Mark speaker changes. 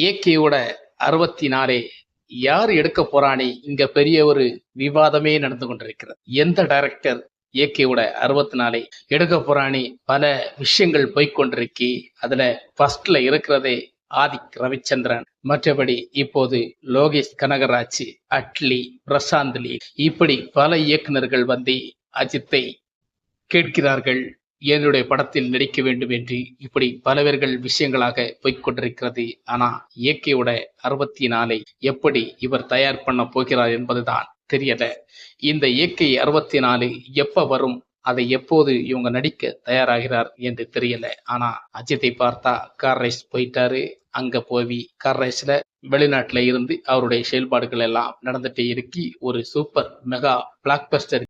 Speaker 1: ஏகேவோட 64 யார் எடுக்க போறானே இங்க பெரிய ஒரு விவாதமே நடந்து கொண்டிருக்கிறது. எந்த டைரக்டர் ஏகேவோட 64 எடுக்க போறானே பல விஷயங்கள் போய்கொண்டிருக்கு. அதுல ஃபர்ஸ்ட்ல இருக்கிறதே ஆதிக் ரவிச்சந்திரன், மற்றபடி இப்போது லோகேஷ் கனகராஜ், அட்லி, பிரசாந்த் லீ, இப்படி பல இயக்குனர்கள் வந்து அஜித்தை கேட்கிறார்கள் என்னுடைய படத்தில் நடிக்க வேண்டும் என்று. இப்படி பலவர்கள் விஷயங்களாக போய்கொண்டிருக்கிறது. ஆனா ஏகேவோட 64 எப்படி இவர் தயார் பண்ண போகிறார் என்பதுதான் தெரியல. இந்த ஏகே 64 எப்ப வரும், அதை எப்போது இவங்க நடிக்க தயாராகிறார் என்று தெரியல. ஆனா அஜித்தை பார்த்தா கார் ரேஸ் போயிட்டாரு. அங்க போய் கார் ரேஸ்ல வெளிநாட்டுல இருந்து அவருடைய செயல்பாடுகள் எல்லாம் நடந்துட்டே இருக்கு. ஒரு சூப்பர் மெகா பிளாக் பஸ்டர்